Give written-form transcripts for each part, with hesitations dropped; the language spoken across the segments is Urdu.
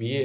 BA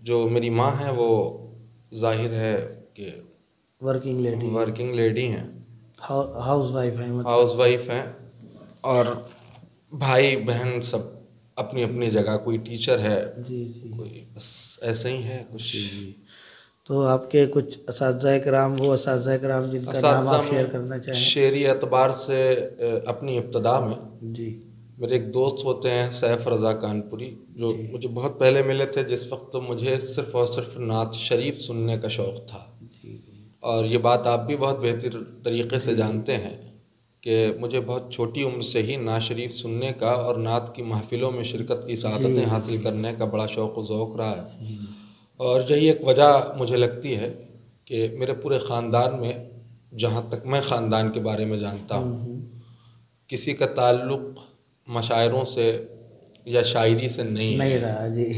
جو میری ماں ہیں وہ ظاہر ہے کہ ورکنگ لیڈی ہیں، ہاؤس وائف ہیں، ہاؤس وائف ہیں، اور بھائی بہن سب اپنی اپنی جگہ، کوئی ٹیچر ہے، کوئی بس ایسے ہی ہے کچھ. جی. تو آپ کے کچھ اساتذہ کرام، وہ اساتذہ کرام جن کا نام آپ شیئر کرنا چاہیں؟ شعری اعتبار سے اپنی ابتدا میں جی میرے ایک دوست ہوتے ہیں سیف رضا کانپوری، جو مجھے بہت پہلے ملے تھے، جس وقت مجھے صرف اور صرف نعت شریف سننے کا شوق تھا. اور یہ بات آپ بھی بہت بہتر طریقے سے جانتے ہیں کہ مجھے بہت چھوٹی عمر سے ہی نعت شریف سننے کا اور نعت کی محفلوں میں شرکت کی سعادتیں حاصل کرنے کا بڑا شوق و ذوق رہا ہے. اور یہی ایک وجہ مجھے لگتی ہے کہ میرے پورے خاندان میں، جہاں تک میں خاندان کے بارے میں جانتا ہوں، کسی کا تعلق مشاعروں سے یا شاعری سے نہیں رہا. جی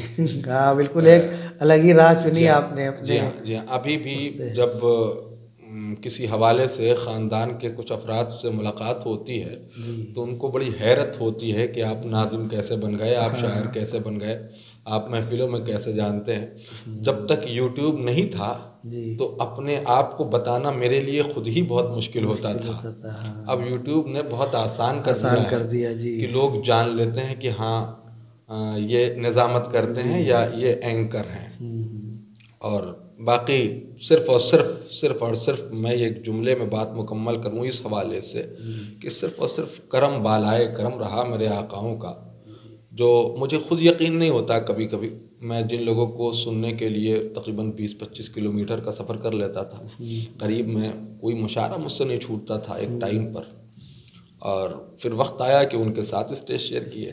ہاں بالکل، ایک الگ ہی راہ چنی آپ نے اپنے. جی ہاں. ابھی بھی جب کسی حوالے سے خاندان کے کچھ افراد سے ملاقات ہوتی ہے تو ان کو بڑی حیرت ہوتی ہے کہ آپ ناظم کیسے بن گئے، آپ شاعر کیسے بن گئے، آپ محفلوں میں کیسے جانتے ہیں. جب تک یوٹیوب نہیں تھا تو اپنے آپ کو بتانا میرے لیے خود ہی بہت مشکل ہوتا تھا. اب یوٹیوب نے بہت آسان کر دیا ہے کہ لوگ جان لیتے ہیں کہ ہاں یہ نظامت کرتے ہیں یا یہ اینکر ہیں. اور باقی صرف اور صرف میں ایک جملے میں بات مکمل کروں اس حوالے سے کہ صرف اور صرف کرم بالائے کرم رہا میرے آقاؤں کا، جو مجھے خود یقین نہیں ہوتا. کبھی کبھی میں جن لوگوں کو سننے کے لیے تقریباً 20-25 کلومیٹر کا سفر کر لیتا تھا، قریب میں کوئی مشاعرہ مجھ سے نہیں چھوٹتا تھا ایک ٹائم پر. اور پھر وقت آیا کہ ان کے ساتھ اسٹیج شیئر کیے.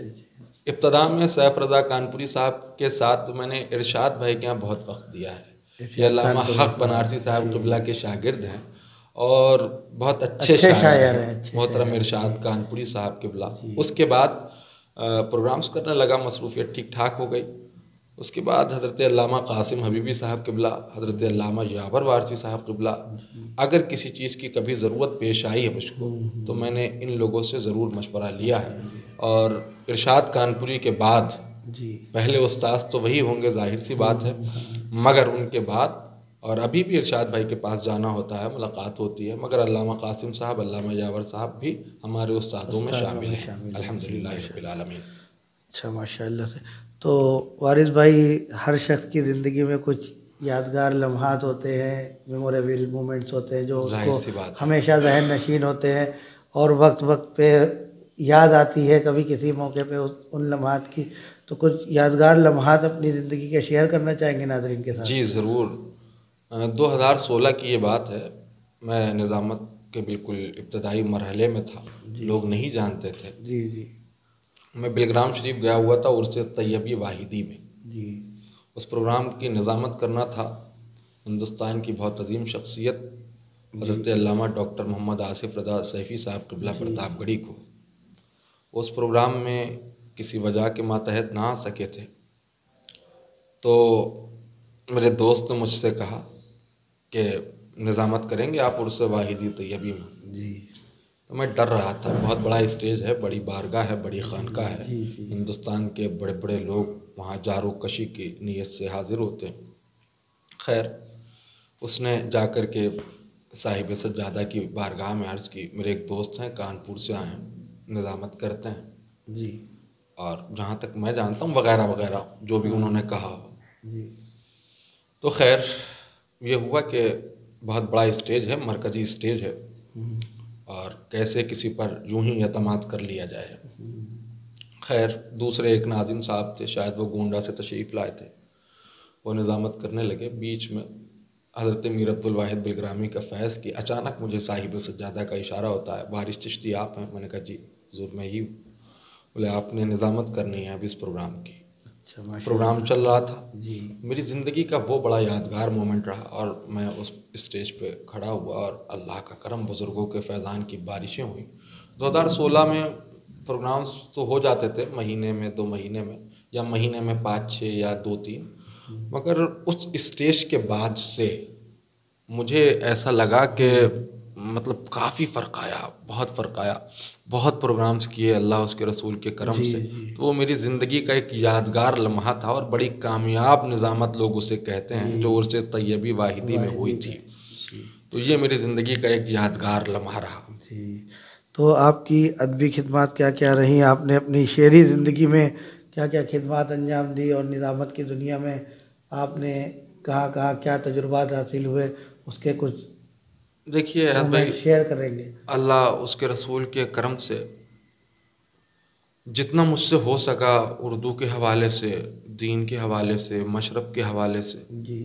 ابتدا میں سیف رضا کانپوری صاحب کے ساتھ میں نے ارشاد بھائی کے یہاں بہت وقت دیا ہے. یہ علامہ حق بنارسی صاحب قبلہ کے شاگرد ہیں اور بہت اچھے شاعر ہیں، محترم ارشاد کانپوری صاحب قبلہ. اس کے بعد پروگرامز کرنے لگا، مصروفیت ٹھیک ٹھاک ہو گئی. اس کے بعد حضرت علامہ قاسم حبیبی صاحب قبلہ، حضرت علامہ یاور وارثی صاحب قبلہ، اگر کسی چیز کی کبھی ضرورت پیش آئی ہے مجھ کو تو میں نے ان لوگوں سے ضرور مشورہ لیا ہے. اور ارشاد کانپوری کے بعد پہلے استاذ تو وہی ہوں گے، ظاہر سی بات ہے، مگر ان کے بعد اور ابھی بھی ارشاد بھائی کے پاس جانا ہوتا ہے، ملاقات ہوتی ہے، مگر علامہ قاسم صاحب، علامہ یاور صاحب بھی ہمارے استادوں میں شامل ہیں الحمدللہ رب العالمین. اچھا ماشاء اللہ سے. تو وارث بھائی، ہر شخص کی زندگی میں کچھ یادگار لمحات ہوتے ہیں، میموریبل مومنٹس ہوتے ہیں جو اس کو ہمیشہ ذہن نشین ہوتے ہیں اور وقت وقت پہ یاد آتی ہے کبھی کسی موقع پہ ان لمحات کی. تو کچھ یادگار لمحات اپنی زندگی کے شیئر کرنا چاہیں گے ناظرین کے ساتھ؟ جی ضرور. 2016 کی یہ بات ہے، میں نظامت کے بالکل ابتدائی مرحلے میں تھا، لوگ نہیں جانتے تھے. میں بلگرام شریف گیا ہوا تھا عرس طیبی واحدی میں. اس پروگرام کی نظامت کرنا تھا ہندوستان کی بہت عظیم شخصیت حضرت علامہ ڈاکٹر محمد آصف رضا سیفی صاحب قبلہ پرتاپ گڑھی کو. اس پروگرام میں کسی وجہ کے ماتحت نہ آ سکے تھے تو میرے دوست نے مجھ سے کہا کہ نظامت کریں گے آپ عرس واحدی طیبی میں. تو میں ڈر رہا تھا، بہت بڑا اسٹیج ہے، بڑی بارگاہ ہے، بڑی خانقاہ ہے، ہندوستان کے بڑے بڑے لوگ وہاں جارو کشی کی نیت سے حاضر ہوتے ہیں. خیر اس نے جا کر کے صاحب سجادہ کی بارگاہ میں عرض کی، میرے ایک دوست ہیں کانپور سے آئے ہیں، نظامت کرتے ہیں اور جہاں تک میں جانتا ہوں وغیرہ وغیرہ جو بھی انہوں نے کہا. تو خیر یہ ہوا کہ بہت بڑا اسٹیج ہے، مرکزی اسٹیج ہے، اور کیسے کسی پر یوں ہی اعتماد کر لیا جائے. خیر دوسرے ایک ناظم صاحب تھے، شاید وہ گونڈا سے تشریف لائے تھے، وہ نظامت کرنے لگے. بیچ میں حضرت میر عبدالواحد بلگرامی کا فیض کی اچانک مجھے صاحب سجادہ کا اشارہ ہوتا ہے، وارث چشتی آپ ہیں؟ میں نے کہا جی حضور میں ہی ہوں. بولے آپ نے نظامت کرنی ہے اب اس پروگرام کی. پروگرام چل رہا تھا. میری زندگی کا وہ بڑا یادگار مومنٹ رہا اور میں اس اسٹیج پہ کھڑا ہوا اور اللہ کا کرم، بزرگوں کے فیضان کی بارشیں ہوئیں. 2016 میں پروگرامز تو ہو جاتے تھے مہینے میں 2 مہینے میں، یا مہینے میں 5-6 یا 2-3، مگر اس اسٹیج کے بعد سے مجھے ایسا لگا کہ مطلب کافی فرق آیا، بہت فرق آیا، بہت پروگرامز کیے اللہ اس کے رسول کے کرم سے، تو وہ میری زندگی کا ایک یادگار لمحہ تھا اور بڑی کامیاب نظامت لوگ اسے کہتے ہیں جو عرس طیبی واحدی میں ہوئی تھی، تو یہ میری زندگی کا ایک یادگار لمحہ رہا۔ جی، تو آپ کی ادبی خدمات کیا کیا رہیں؟ آپ نے اپنی شعری زندگی میں کیا کیا خدمات انجام دی، اور نظامت کی دنیا میں آپ نے کہاں کہاں کیا تجربات حاصل ہوئے، اس کے کچھ دیکھیے ایاز بھائی، شیئر کریں گے؟ اللہ اس کے رسول کے کرم سے جتنا مجھ سے ہو سکا اردو کے حوالے سے، دین کے حوالے سے، مشرب کے حوالے سے، جی،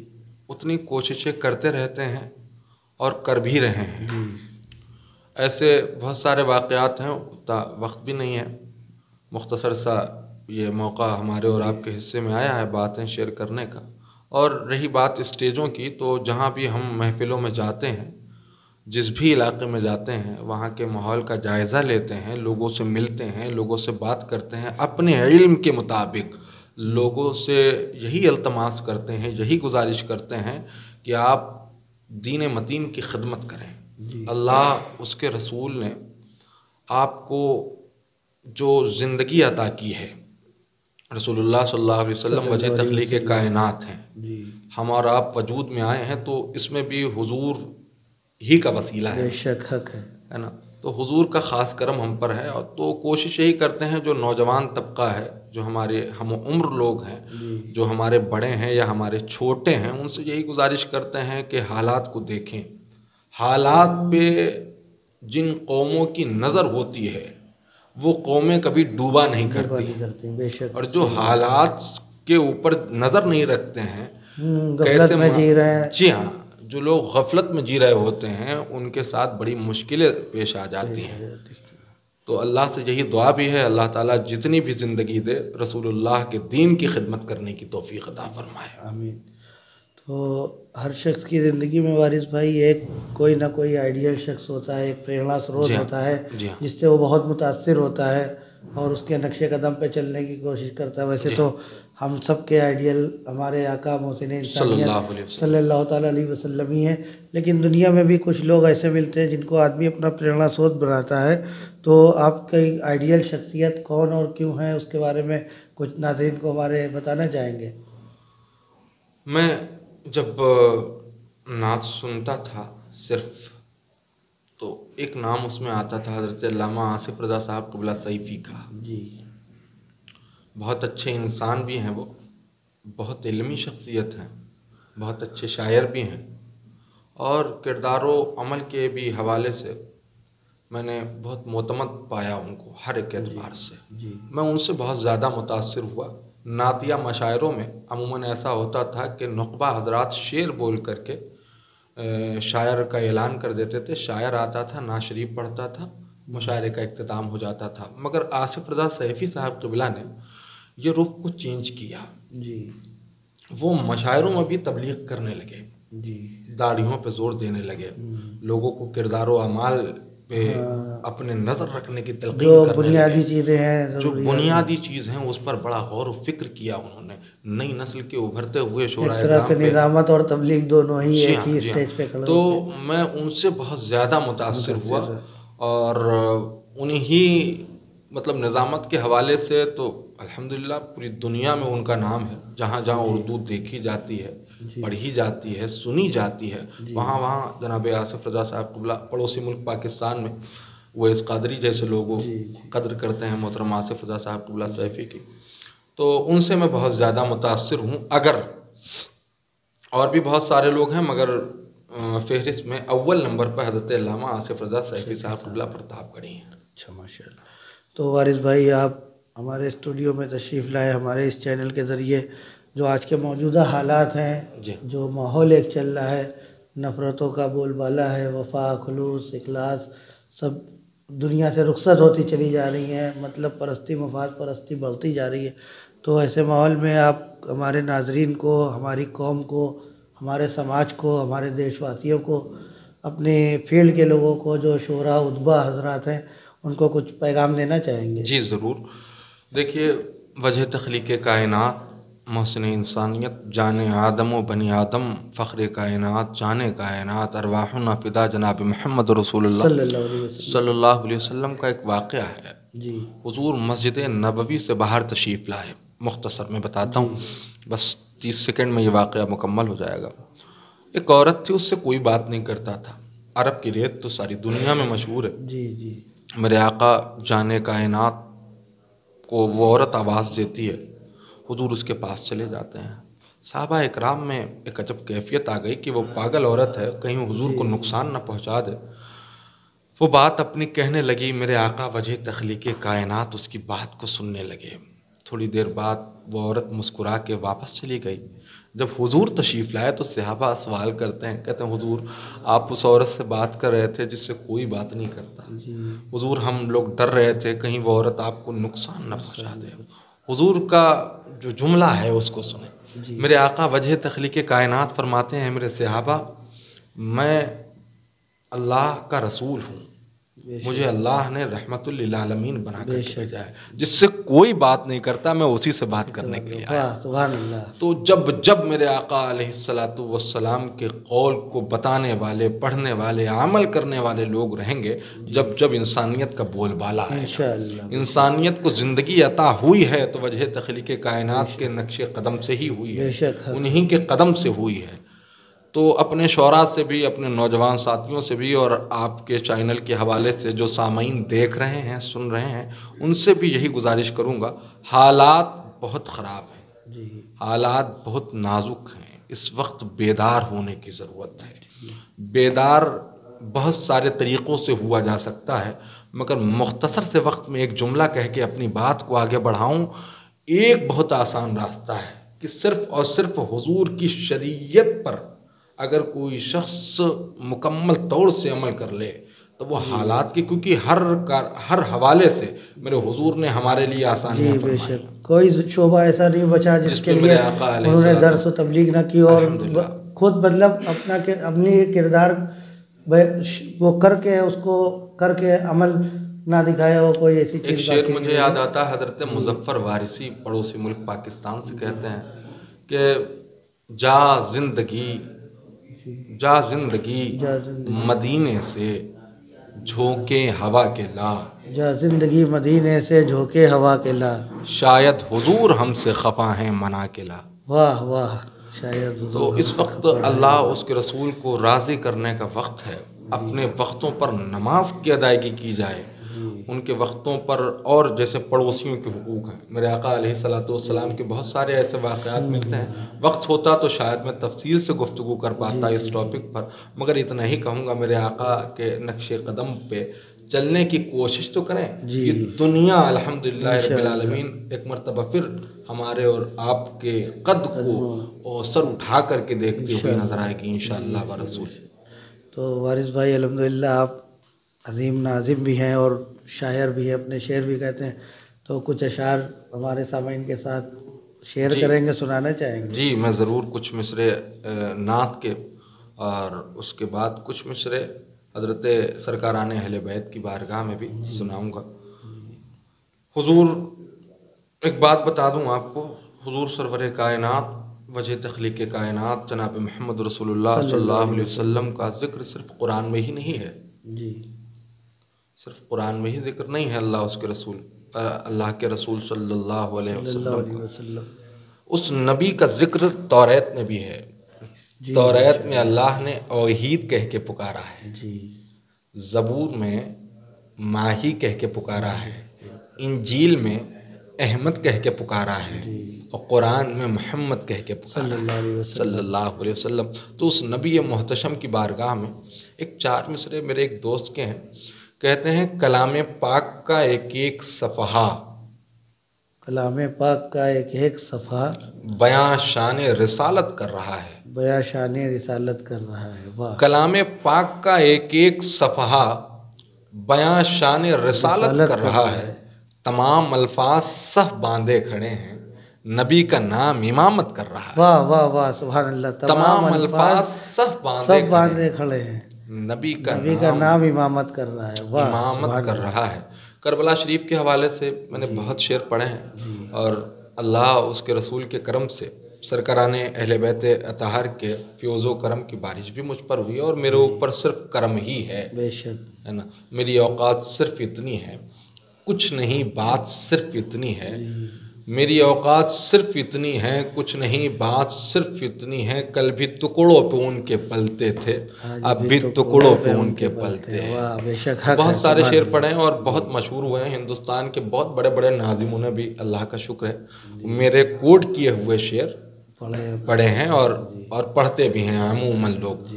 اتنی کوششیں کرتے رہتے ہیں اور کر بھی رہے ہیں۔ جی، ایسے بہت سارے واقعات ہیں، اتنا وقت بھی نہیں ہے، مختصر سا یہ موقع ہمارے اور آپ کے حصے میں آیا ہے باتیں شیئر کرنے کا۔ اور رہی بات اسٹیجوں کی، تو جہاں بھی ہم محفلوں میں جاتے ہیں، جس بھی علاقے میں جاتے ہیں، وہاں کے ماحول کا جائزہ لیتے ہیں، لوگوں سے ملتے ہیں، لوگوں سے بات کرتے ہیں، اپنے علم کے مطابق لوگوں سے یہی التماس کرتے ہیں، یہی گزارش کرتے ہیں کہ آپ دین متین کی خدمت کریں۔ اللہ اس کے رسول نے آپ کو جو زندگی عطا کی ہے، رسول اللہ صلی اللہ علیہ وسلم وجہ تخلیق کائنات ہیں، ہم اور آپ وجود میں آئے ہیں تو اس میں بھی حضور ہی کا وسیلہ ہے، بے شک حق ہے نا، تو حضور کا خاص کرم ہم پر ہے، اور تو کوشش یہی کرتے ہیں جو نوجوان طبقہ ہے، جو ہمارے ہم عمر لوگ ہیں، جو ہمارے بڑے ہیں یا ہمارے چھوٹے ہیں، ان سے یہی گزارش کرتے ہیں کہ حالات کو دیکھیں، حالات پہ جن قوموں کی نظر ہوتی ہے وہ قومیں کبھی ڈوبا نہیں کرتی، بے شک، اور جو حالات کے اوپر نظر نہیں رکھتے ہیں، غفلت میں جی رہے ہیں، جی ہاں، جو لوگ غفلت میں جی رہے ہوتے ہیں ان کے ساتھ بڑی مشکلیں پیش آ جاتی ہیں۔ تو اللہ سے یہی دعا بھی ہے، اللہ تعالیٰ جتنی بھی زندگی دے رسول اللہ کے دین کی خدمت کرنے کی توفیق عطا فرمائے، آمین۔ تو ہر شخص کی زندگی میں وارث بھائی ایک کوئی نہ کوئی آئیڈیل شخص ہوتا ہے، ایک پریرنا سروت ہوتا ہے جس سے وہ بہت متاثر ہوتا ہے اور اس کے نقش قدم پہ چلنے کی کوشش کرتا ہے۔ ویسے تو ہم سب کے آئیڈیل ہمارے آقا محسن انسانیت صلی اللہ تعالیٰ علیہ وسلم ہی ہیں، لیکن دنیا میں بھی کچھ لوگ ایسے ملتے ہیں جن کو آدمی اپنا پریرنا سروت بناتا ہے۔ تو آپ کی آئیڈیل شخصیت کون اور کیوں ہے، اس کے بارے میں کچھ ناظرین کو ہمارے بتانا چاہیں گے؟ میں جب نعت سنتا تھا صرف، تو ایک نام اس میں آتا تھا حضرت علامہ آصف رضا صاحب قبلہ سیفی کا۔ جی، بہت اچھے انسان بھی ہیں، وہ بہت علمی شخصیت ہیں، بہت اچھے شاعر بھی ہیں، اور کردار و عمل کے بھی حوالے سے میں نے بہت معتمد پایا ان کو ہر ایک اعتبار سے۔ میں ان سے بہت زیادہ متاثر ہوا۔ نعتیہ مشاعروں میں عموماً ایسا ہوتا تھا کہ نقبہ حضرات شعر بول کر کے شاعر کا اعلان کر دیتے تھے، شاعر آتا تھا، نعت شریف پڑھتا تھا، مشاعرے کا اختتام ہو جاتا تھا۔ مگر آصف رضا سیفی صاحب قبلہ نے یہ رخ کو چینج کیا، وہ مشاعروں میں بھی تبلیغ کرنے لگے، داڑھیوں پہ زور دینے لگے، لوگوں کو کردار و اعمال پہ اپنے نظر رکھنے کی تلقین کرنے بنیادی چیزیں ہیں، جو بنیادی چیز ہیں اس پر بڑا غور و فکر کیا انہوں نے۔ نئی نسل کے ابھرتے ہوئے شعراء کرام پہ نظامت اور تبلیغ دونوں ہی ایک ہی اسٹیج پہ کھڑے، تو میں ان سے بہت زیادہ متاثر ہوا، اور انہی مطلب نظامت کے حوالے سے تو الحمدللہ پوری دنیا میں ان کا نام ہے، جہاں جہاں اردو دیکھی جاتی ہے، پڑھی جاتی ہے، سنی جاتی ہے، وہاں وہاں جناب آصف رضا صاحب قبلہ پڑوسی ملک پاکستان میں ویس قادری جیسے لوگوں قدر کرتے ہیں محترم آصف رضا صاحب قبلہ سیفی کی، تو ان سے میں بہت زیادہ متاثر ہوں۔ اگر اور بھی بہت سارے لوگ ہیں، مگر فہرست میں اول نمبر پر حضرت علامہ آصف رضا سیفی صاحب قبلہ پرتاب گڑھی ہیں۔ اچھا، ماشاء اللہ۔ تو وارث بھائی، آپ ہمارے اسٹوڈیو میں تشریف لائے ہمارے اس چینل کے ذریعے، جو آج کے موجودہ حالات ہیں، جو ماحول ایک چل رہا ہے، نفرتوں کا بول بالا ہے، وفا، خلوص، اخلاص سب دنیا سے رخصت ہوتی چلی جا رہی ہیں، مطلب پرستی، مفاد پرستی بڑھتی جا رہی ہے، تو ایسے ماحول میں آپ ہمارے ناظرین کو، ہماری قوم کو، ہمارے سماج کو، ہمارے دیش واسیوں کو، اپنے فیلڈ کے لوگوں کو، جو شعراء ادبا حضرات ہیں، ان کو کچھ پیغام دینا چاہیں گے؟ جی ضرور۔ دیکھیے، وجہ تخلیق کائنات محسن انسانیت جان آدم و بنی آدم فخر کائنات جان کائنات ارواحنا فدا جناب محمد رسول اللہ صلی اللہ علیہ وسلم کا ایک واقعہ ہے. جی. حضور مسجد نبوی سے باہر تشریف لائے. مختصر میں بتاتا ہوں، بس 30 سیکنڈ میں یہ واقعہ مکمل ہو جائے گا. ایک عورت تھی، اس سے کوئی بات نہیں کرتا تھا. عرب کی ریت تو ساری دنیا میں مشہور ہے. جی جی. میرے آقا جان کائنات کو وہ عورت آواز دیتی ہے، حضور اس کے پاس چلے جاتے ہیں. صحابہ اکرام میں ایک عجب کیفیت آ گئی کہ وہ پاگل عورت ہے، کہیں حضور کو نقصان نہ پہنچا دے. وہ بات اپنی کہنے لگی. میرے آقا وجہ تخلیق کائنات اس کی بات کو سننے لگے. تھوڑی دیر بعد وہ عورت مسکرا کے واپس چلی گئی. جب حضور تشریف لائے تو صحابہ سوال کرتے ہیں، کہتے ہیں حضور آپ اس عورت سے بات کر رہے تھے جس سے کوئی بات نہیں کرتا. حضور ہم لوگ ڈر رہے تھے کہیں وہ عورت آپ کو نقصان نہ پہنچا دے. حضور کا جو جملہ ہے اس کو سنیں. میرے آقا وجہ تخلیق کائنات فرماتے ہیں، میرے صحابہ میں اللہ کا رسول ہوں، مجھے اللہ نے رحمت للعالمین بنا کر بھیجا ہے، جس سے کوئی بات نہیں کرتا، میں اسی سے بات کرنے کے لیے آیا. سبحان اللہ. تو جب میرے آقا علیہ الصلاۃ والسلام کے قول کو بتانے والے، پڑھنے والے، عمل کرنے والے لوگ رہیں گے، جب انسانیت کا بول بالا ہے، انسانیت کو زندگی عطا ہوئی ہے تو وجہ تخلیق کائنات کے نقش قدم سے ہی ہوئی ہے، انہی کے قدم سے ہوئی ہے. تو اپنے شعراء سے بھی، اپنے نوجوان ساتھیوں سے بھی، اور آپ کے چینل کے حوالے سے جو سامعین دیکھ رہے ہیں، سن رہے ہیں، ان سے بھی یہی گزارش کروں گا. حالات بہت خراب ہیں، حالات بہت نازک ہیں. اس وقت بیدار ہونے کی ضرورت ہے. بیدار بہت سارے طریقوں سے ہوا جا سکتا ہے، مگر مختصر سے وقت میں ایک جملہ کہہ کے اپنی بات کو آگے بڑھاؤں. ایک بہت آسان راستہ ہے کہ صرف اور صرف حضور کی شریعت پر اگر کوئی شخص مکمل طور سے عمل کر لے تو وہ حالات کی، کیونکہ ہر حوالے سے میرے حضور نے ہمارے لیے آسانیاں فرمائی. بے شک کوئی شعبہ ایسا نہیں بچا جس کے لیے انہوں نے درس و تبلیغ نہ کی، اور خود مطلب اپنی کردار وہ کر کے اس کو کر کے عمل نہ دکھایا ہو کوئی ایسی چیز. ایک شعر مجھے یاد آتا ہے، حضرت مظفر وارثی پڑوسی ملک پاکستان سے کہتے ہیں کہ جا زندگی مدینے سے جھونکے ہوا کے لا، جا زندگی مدینے سے جھونکے ہوا کے لا، شاید حضور ہم سے خفا ہیں منا کے لا. واہ واہ. شاید تو اس وقت اللہ اس کے رسول کو راضی کرنے کا وقت ہے. اپنے وقتوں پر نماز کی ادائیگی کی جائے، ان کے وقتوں پر. اور جیسے پڑوسیوں کے حقوق ہیں، میرے آقا علیہ الصلاۃ والسلام کے بہت سارے ایسے واقعات ملتے ہیں. وقت ہوتا تو شاید میں تفصیل سے گفتگو کر پاتا اس ٹاپک پر، مگر اتنا ہی کہوں گا میرے آقا کے نقش قدم پہ چلنے کی کوشش تو کریں. یہ دنیا الحمدللہ رب العالمین ایک مرتبہ پھر ہمارے اور آپ کے قد کو سر اٹھا کر کے دیکھتی ہوئی نظر آئے گی انشاءاللہ و رسول. تو وارث بھائی الحمدللہ آپ عظیم ناظم بھی ہیں اور شاعر بھی ہیں، اپنے شعر بھی کہتے ہیں. تو کچھ اشعار ہمارے سامعین کے ساتھ شیئر کریں گے، سنانا چاہیں گے؟ جی میں ضرور کچھ مصرے نعت کے، اور اس کے بعد کچھ مصرے حضرت سرکاران اہل بیت کی بارگاہ میں بھی سناؤں گا. حضور ایک بات بتا دوں آپ کو، حضور سرور کائنات وجہ تخلیق کائنات جناب محمد رسول اللہ صلی اللہ علیہ وسلم کا ذکر صرف قرآن میں ہی نہیں ہے. جی صرف قرآن میں ہی ذکر نہیں ہے. اللہ کے رسول صلی اللہ علیہ وسلم اس نبی کا ذکر توریت میں بھی ہے. توریت میں اللہ نے اوحید کہہ کے پکارا ہے، زبور میں ماہی کہہ کے پکارا ہے، انجیل میں احمد کہہ کے پکارا ہے، اور قرآن میں محمد کہہ کے پکارا ہے صلی اللہ علیہ وسلم. تو اس نبی محتشم کی بارگاہ میں ایک 4 مصرے میرے ایک دوست کے ہیں. کہتے ہیں کلام پاک کا ایک ایک صفحہ، کلام پاک کا ایک ایک صفحہ بیاں شان رسالت کر رہا ہے، بیاں شان رسالت کر رہا ہے. واہ. کلام پاک کا ایک ایک صفحہ بیاں شان رسالت کر رہا ہے. تمام الفاظ صف باندھے کھڑے ہیں، نبی کا نام امامت کر رہا ہے. واہ واہ واہ سبحان اللہ. تمام الفاظ صف باندھے کھڑے ہیں، نبی کا نام امامت کر رہا ہے. امامت کر رہا ہے. کربلا شریف کے حوالے سے میں نے بہت شعر پڑھے ہیں، اور اللہ اس کے رسول کے کرم سے سرکران اہل بیت اطہار کے فیوز و کرم کی بارش بھی مجھ پر ہوئی ہے، اور میرے اوپر صرف کرم ہی ہے، بے شک، ہے نا. میری اوقات صرف اتنی ہے، کچھ نہیں بات صرف اتنی ہے. میری اوقات صرف اتنی ہے، کچھ نہیں بات صرف اتنی ہے. کل بھی ٹکڑوں پہ ان کے پلتے تھے، اب بھی ٹکڑوں پہ ان کے پلتے ہیں. واہ بے شک حق بہت ہے، سارے سبحان شعر اللہ. پڑھے ہیں اور بہت مشہور ہوئے ہیں. ہندوستان کے بہت بڑے بڑے ناظموں نے بھی، اللہ کا شکر ہے، میرے کوٹ کیے ہوئے شعر پڑھے ہیں اور پڑھتے بھی ہیں عموماً لوگ.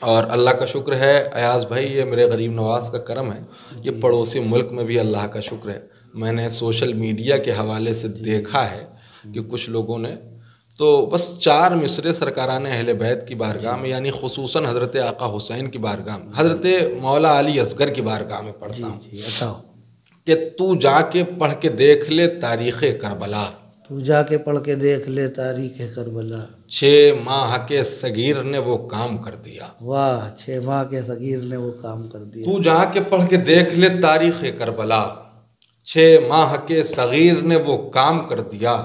اور اللہ کا شکر ہے ایاز بھائی، یہ میرے غریب نواز کا کرم ہے. یہ پڑوسی ملک میں بھی اللہ کا شکر ہے. میں نے سوشل میڈیا کے حوالے سے دیکھا ہے کہ کچھ لوگوں نے تو بس 4 مصرے سرکاران اہل بیت کی بارگاہ میں، یعنی خصوصاً حضرت آقا حسین کی بارگاہ میں، حضرت مولا علی اصغر کی بارگاہ میں پڑھتا ہوں کہ تو جا کے پڑھ کے دیکھ لے تاریخ کربلا، تو جا کے پڑھ کے دیکھ لے تاریخ کربلا. 6 ماہ کے صغیر نے وہ کام کر دیا. واہ، 6 ماہ کے صغیر نے وہ کام کر دیا. تو جا کے پڑھ کے دیکھ لے تاریخ کربلا، 6 ماہ کے صغیر نے وہ کام کر دیا.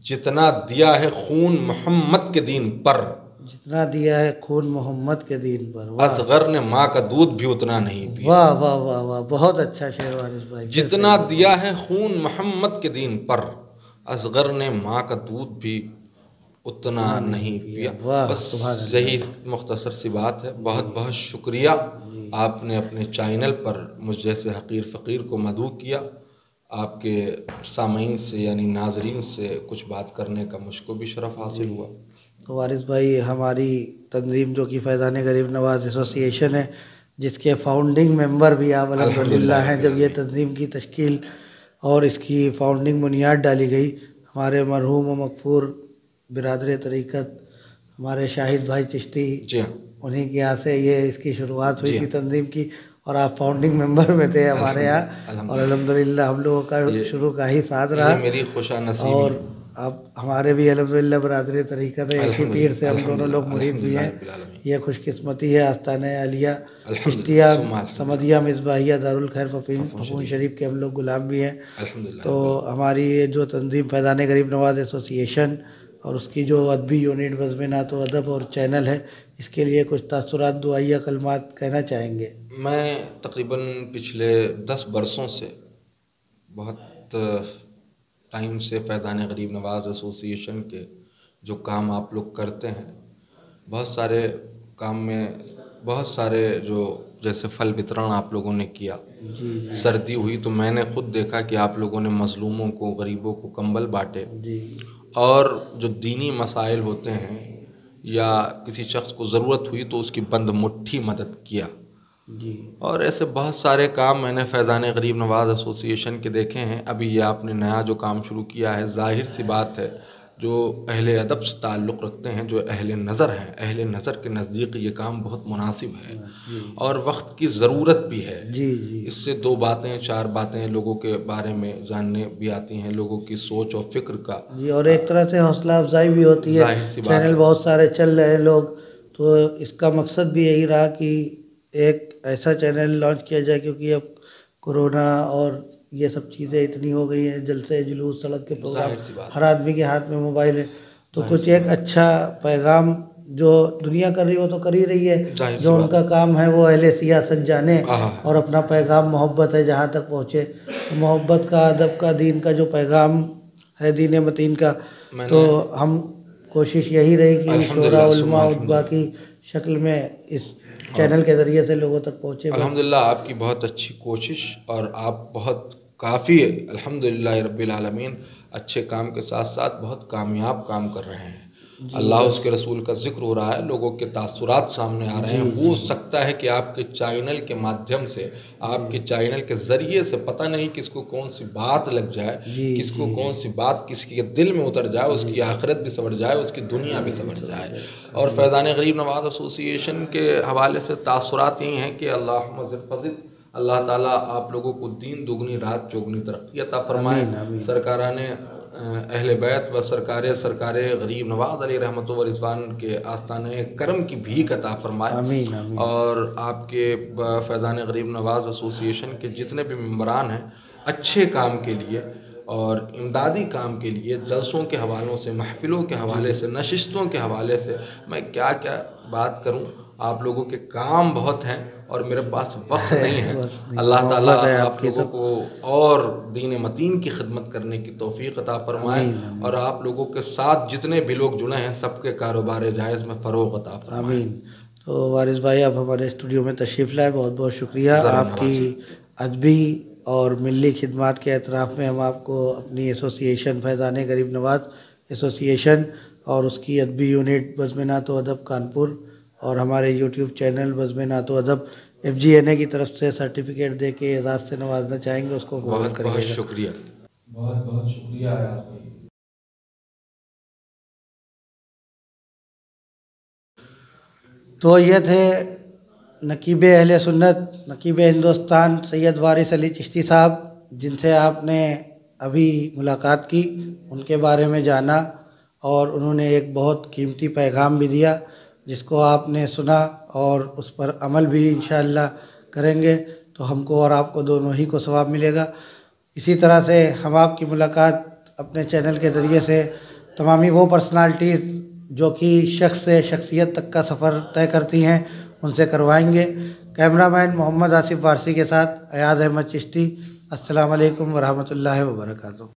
جتنا دیا ہے خون محمد کے دین پر، جتنا دیا ہے خون محمد کے دین پر. اصغر نے ماں کا دودھ بھی اتنا نہیں پیا. واہ واہ واہ واہ، بہت اچھا شعر وارث بھائی. جتنا دیا ہے خون محمد کے دین پر، اصغر نے ماں کا دودھ بھی اتنا نہیں پیا. بس یہی مختصر سی بات ہے. بہت بہت شکریہ، آپ نے اپنے چینل پر مجھ جیسے حقیر فقیر کو مدعو کیا. آپ کے سامعین سے یعنی ناظرین سے کچھ بات کرنے کا مجھ کو بھی شرف حاصل ہوا. تو وارث بھائی، ہماری تنظیم جو کہ فیضان غریب نواز ایسوسی ایشن ہے، جس کے فاؤنڈنگ ممبر بھی آپ الحمدللہ ہیں. جب یہ تنظیم کی تشکیل اور اس کی فاؤنڈنگ بنیاد ڈالی گئی، ہمارے مرحوم و مغفور برادر طریقت ہمارے شاہد بھائی چشتی، جی ہاں، انہی کے یہاں سے یہ اس کی شروعات ہوئی تھی تنظیم کی، اور آپ فاؤنڈنگ ممبر میں تھے ہمارے یہاں، اور الحمدللہ ہم لوگوں کا شروع کا ہی ساتھ رہا. میری خوش نصیبی. اور اب ہمارے بھی الحمدللہ برادری طریقت ہے، ایک ہی پیر سے ہم دونوں لوگ مرید بھی ہیں. یہ خوش قسمتی ہے. آستانہ عالیہ چشتیہ سمدیہ مصباحیہ دارالخیر پپون شریف کے ہم لوگ غلام بھی ہیں. تو ہماری یہ جو تنظیم فیضان غریب نواز ایسوسی ایشن اور اس کی جو ادبی یونٹ بزم نعت و ادب اور چینل ہے، اس کے لیے کچھ تاثرات، دعائیہ کلمات کہنا چاہیں گے؟ میں تقریباً پچھلے 10 برسوں سے، بہت ٹائم سے فیضان غریب نواز ایسوسی ایشن کے جو کام آپ لوگ کرتے ہیں، بہت سارے کام میں بہت سارے جو جیسے پھل وترن آپ لوگوں نے کیا. سردی ہوئی تو میں نے خود دیکھا کہ آپ لوگوں نے مظلوموں کو، غریبوں کو کمبل بانٹے. اور جو دینی مسائل ہوتے ہیں یا کسی شخص کو ضرورت ہوئی تو اس کی بند مٹھی مدد کیا. اور ایسے بہت سارے کام میں نے فیضان غریب نواز ایسوسی ایشن کے دیکھے ہیں. ابھی یہ آپ نے نیا جو کام شروع کیا ہے، ظاہر سی بات ہے جو اہل ادب سے تعلق رکھتے ہیں، جو اہل نظر ہیں، اہل نظر کے نزدیک یہ کام بہت مناسب ہے اور وقت کی ضرورت بھی ہے. اس سے 2 باتیں 4 باتیں لوگوں کے بارے میں جاننے بھی آتی ہیں، لوگوں کی سوچ اور فکر کا. اور ایک طرح سے حوصلہ افزائی بھی ہوتی ہے. چینل بہت سارے چل رہے ہیں لوگ، تو اس کا مقصد بھی یہی رہا کہ ایک ایسا چینل لانچ کیا جائے، کیونکہ اب کورونا اور یہ سب چیزیں اتنی ہو گئی ہیں، جلسے جلوس سڑک کے پروگرام، ہر آدمی کے ہاتھ میں موبائل ہے، تو کچھ ایک اچھا پیغام جو دنیا کر رہی ہو تو کر ہی رہی ہے، جو ان کا کام ہے وہ اہل سیاست جانے اور اپنا پیغام محبت ہے جہاں تک پہنچے. محبت کا، ادب کا، دین کا جو پیغام ہے، دین متین کا، تو ہم کوشش یہی رہی کہ شورا علماء ادبا کی شکل میں اس چینل کے ذریعے سے لوگوں تک پہنچے. الحمدللہ آپ کی بہت اچھی کوشش، اور آپ بہت کافی الحمدللہ رب العالمین اچھے کام کے ساتھ ساتھ بہت کامیاب کام کر رہے ہیں. اللہ اس کے رسول کا ذکر ہو رہا ہے، لوگوں کے تاثرات سامنے آ رہے ہیں. ہو سکتا ہے کہ آپ کے چینل کے مادھیم سے، آپ کے چینل کے ذریعے سے پتہ نہیں کس کو کون سی بات لگ جائے، کس کو کون سی بات کسی کے دل میں اتر جائے، اس کی آخرت بھی سنور جائے، اس کی دنیا بھی سنور جائے. اور فیضان غریب نواز ایسوسی ایشن کے حوالے سے تاثرات یہی ہیں کہ اللہم زد فزد، اللہ تعالیٰ آپ لوگوں کو دین دگنی رات چوگنی ترقی عطا فرمائے. سرکاران اہل بیت و سرکار غریب نواز علیہ رحمت و رضوان کے آستانہ کرم کی بھیک عطا فرمائے. اور آپ کے فیضان غریب نواز ایسوسی ایشن کے جتنے بھی ممبران ہیں، اچھے کام کے لیے اور امدادی کام کے لیے جلسوں کے حوالوں سے، محفلوں کے حوالے سے، نشستوں کے حوالے سے میں کیا کیا بات کروں. آپ لوگوں کے کام بہت ہیں اور میرے پاس وقت نہیں ہے. اللہ تعالیٰ آپ لوگوں کو اور دین متین کی خدمت کرنے کی توفیق عطا فرمائے، اور آپ لوگوں کے ساتھ جتنے بھی لوگ جڑے ہیں سب کے کاروبار جائز میں فروغ عطا فرمائے. آمین. تو وارث بھائی آپ ہمارے اسٹوڈیو میں تشریف لائے، بہت بہت شکریہ. آپ کی ادبی اور ملی خدمات کے اعتراف میں ہم آپ کو اپنی ایسوسی ایشن فیضان غریب نواز ایسوسی ایشن اور اس کی ادبی یونٹ بزم نعت و ادب کانپور اور ہمارے یوٹیوب چینل بزم نعت و ادب FGNA کی طرف سے سرٹیفکیٹ دے کے اعزاز سے نوازنا چاہیں گے. اس کو قبول کریے گا. بہت شکریہ. بہت بہت شکریہ ایاز بھائی. تو یہ تھے نقیب اہل سنت، نقیب ہندوستان سید وارث علی چشتی صاحب، جن سے آپ نے ابھی ملاقات کی، ان کے بارے میں جانا، اور انہوں نے ایک بہت قیمتی پیغام بھی دیا جس کو آپ نے سنا اور اس پر عمل بھی انشاءاللہ کریں گے تو ہم کو اور آپ کو دونوں ہی کو ثواب ملے گا. اسی طرح سے ہم آپ کی ملاقات اپنے چینل کے ذریعے سے تمامی وہ پرسنالٹیز جو کہ شخص سے شخصیت تک کا سفر طے کرتی ہیں ان سے کروائیں گے. کیمرہ مین محمد آصف وارثی کے ساتھ ایاز احمد چشتی. السلام علیکم ورحمۃ اللہ وبرکاتہ.